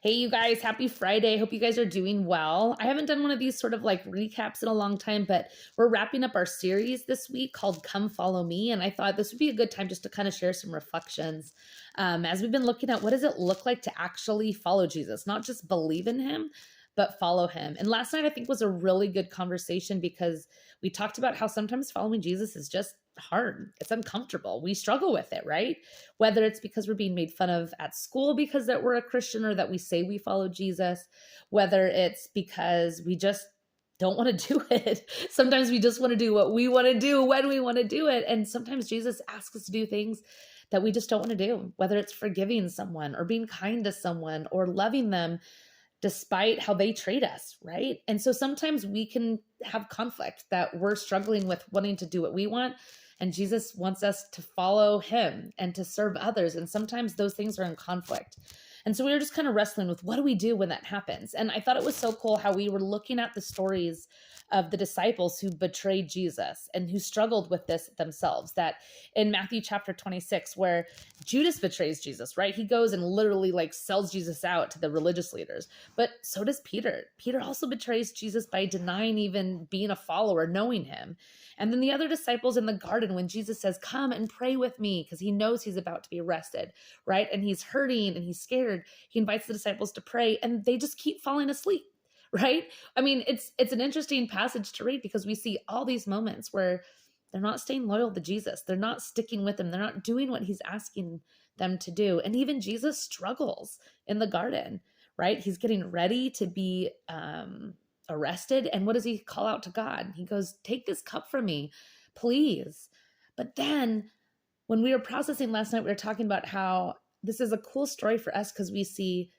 Hey, you guys, happy Friday. Hope you guys are doing well. I haven't done one of these sort of like recaps in a long time, but we're wrapping up our series this week called Come Follow Me. And I thought this would be a good time just to kind of share some reflections as we've been looking at what does it look like to actually follow Jesus, not just believe in him, but follow him. And last night I think was a really good conversation because we talked about how sometimes following Jesus is just hard. It's uncomfortable. We struggle with it, right? Whether it's because we're being made fun of at school because that we're a Christian or that we say we follow Jesus, whether it's because we just don't want to do it. Sometimes we just want to do what we want to do when we want to do it. And sometimes Jesus asks us to do things that we just don't want to do, whether it's forgiving someone or being kind to someone or loving them despite how they treat us, right? And so sometimes we can have conflict that we're struggling with wanting to do what we want, and Jesus wants us to follow him and to serve others. And sometimes those things are in conflict. And so we were just kind of wrestling with what do we do when that happens? And I thought it was so cool how we were looking at the stories of the disciples who betrayed Jesus and who struggled with this themselves. That in Matthew chapter 26, where Judas betrays Jesus, right? He goes and literally like sells Jesus out to the religious leaders. But so does Peter. Peter also betrays Jesus by denying even being a follower, knowing him. And then the other disciples in the garden, when Jesus says, come and pray with me, because he knows he's about to be arrested, right? And he's hurting and he's scared. He invites the disciples to pray and they just keep falling asleep, right? I mean, it's an interesting passage to read because we see all these moments where they're not staying loyal to Jesus. They're not sticking with him. They're not doing what he's asking them to do. And even Jesus struggles in the garden, right? He's getting ready to be arrested. And what does he call out to God? He goes, take this cup from me, please. But then when we were processing last night, we were talking about how this is a cool story for us because we see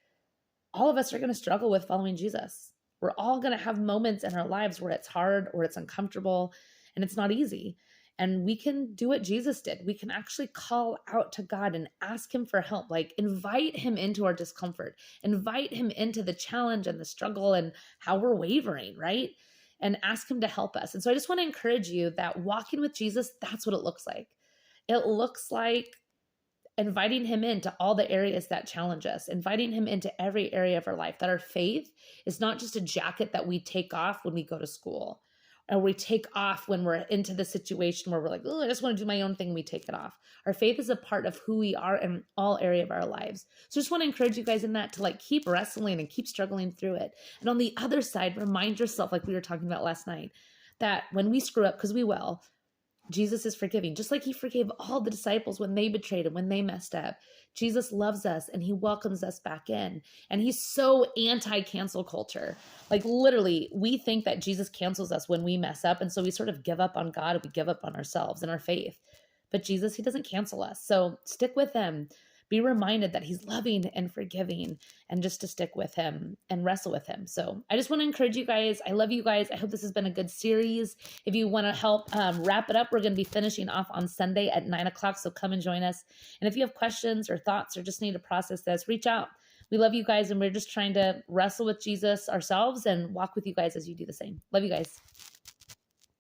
all of us are going to struggle with following Jesus. We're all going to have moments in our lives where it's hard or it's uncomfortable and it's not easy. And we can do what Jesus did. We can actually call out to God and ask him for help, like invite him into our discomfort, invite him into the challenge and the struggle and how we're wavering, right? And ask him to help us. And so I just want to encourage you that walking with Jesus, that's what it looks like. It looks like inviting him into all the areas that challenge us, inviting him into every area of our life, that our faith is not just a jacket that we take off when we go to school or we take off when we're into the situation where we're like, oh, I just want to do my own thing. We take it off. Our faith is a part of who we are in all area of our lives. So just want to encourage you guys in that to like keep wrestling and keep struggling through it. And on the other side, remind yourself, like we were talking about last night, that when we screw up, because we will, Jesus is forgiving, just like he forgave all the disciples when they betrayed him, when they messed up. Jesus loves us and he welcomes us back in. And he's so anti-cancel culture. Like literally, we think that Jesus cancels us when we mess up. And so we sort of give up on God and we give up on ourselves and our faith. But Jesus, he doesn't cancel us. So stick with him. Be reminded that he's loving and forgiving and just to stick with him and wrestle with him. So I just want to encourage you guys. I love you guys. I hope this has been a good series. If you want to help wrap it up, we're going to be finishing off on Sunday at 9:00. So come and join us. And if you have questions or thoughts or just need to process this, reach out. We love you guys. And we're just trying to wrestle with Jesus ourselves and walk with you guys as you do the same. Love you guys.